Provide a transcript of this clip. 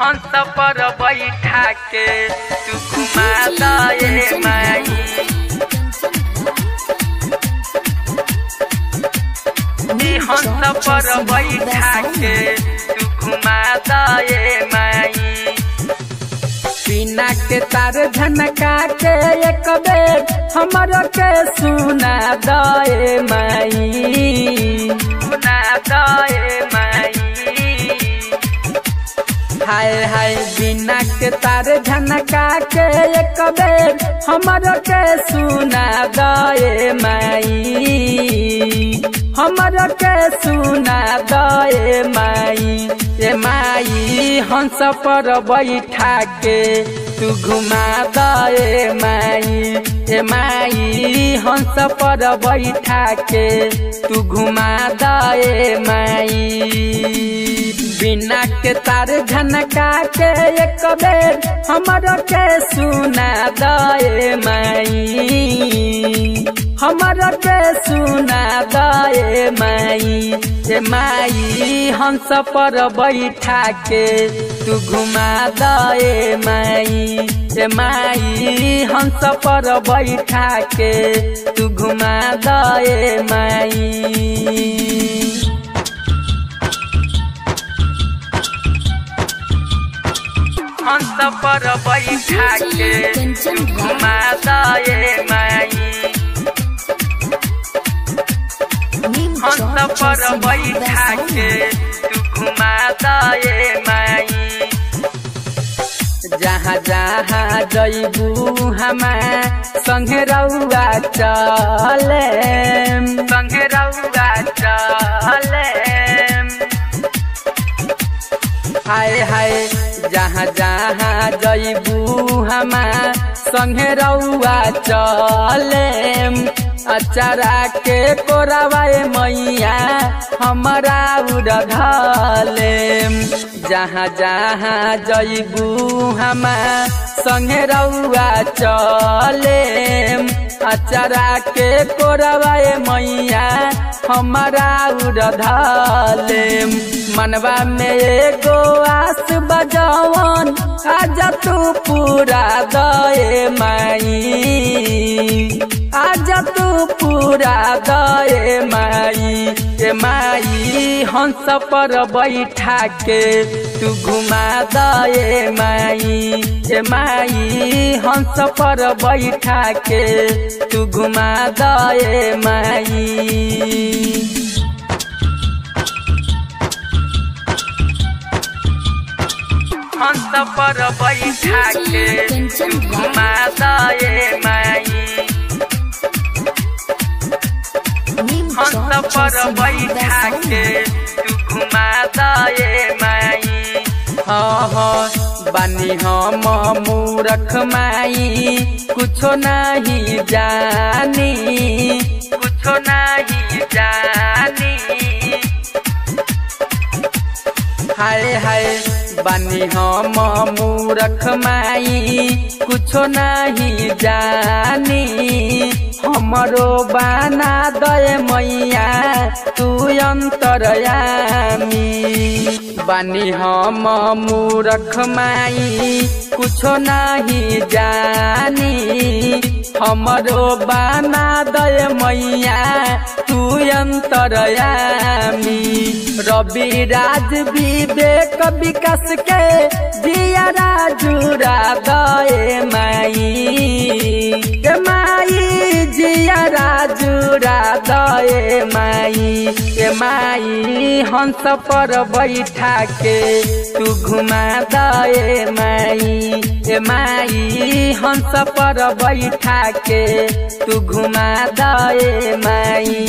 हंस पर बैठा के तू घुमा दे माई। हंस पर बैठा के तू घुमा दे माई। बिना के तार झनका के एक बेर हमरो के सुना दे माई। सुना दे माई। हाय हाय बिना के तार झनका के एक बेर हमरो के सुना दे माई। हमरो के सुना दे माई। ए माई हंस पर बैठा के तू घुमा दे माई। ए माई हंस पर बैठा के तू घुमा दे माई। बिना के तार झनका के एक बेर हमरो के सुना दे माई। हमरो के सुना दे माई। ए माई हंस पर बैठा के तू घुमा दे माई। ए माई हंस पर बैठा के तू घुमा दे माई। हंस पर बैठा के तू घुमा दे माई। हंस पर बैठा के तू घुमा दे माई। जहाँ जहाँ जइबू हमार संगे रउआ चले। संगे रउआ चले। हाय हाय जहाँ जहाँ जइबू हमार संगे रउआ चले। अचारा के कोरावाए मैया हमारा उड़ाले। जहाँ जहाँ जइबू हमार संगे रउआ चले। अचारा के कोरावाए मैया हमारा उड़ाले। मनवा में एगो आस बजवन आजा तू पूरा दे माई। आजा तू पूरा दे माई। ए माई हंस पर बैठा के तू घुमा दे माई। ए माई हंस पर बैठा के तू घुमा दे माई। हंस पर बैठा के तू घुमा दे माई। हंस पर बैठा के तू घुमा दे माई। हाँ हाँ बानी हम मूर्ख माई कुछो नहीं जानी। कुछो नहीं जानी। हाय हाय बानी हम मूर्ख माई कुछो नहीं जानी। हमरो बना दे मैया तू अंतरयामी। बानी हम मूर्ख माई कुछो नहीं जानी। हमरो बना दे मैया तू अंतरयामी। रवि राज विवेक विकास के जिया जुड़ा दे माई। माई जिया जुड़ा दे माई। ए माई हंस पर बैठा के तू घुमा दे माई। ए माई हंस पर बैठा के तू घुमा दे माई।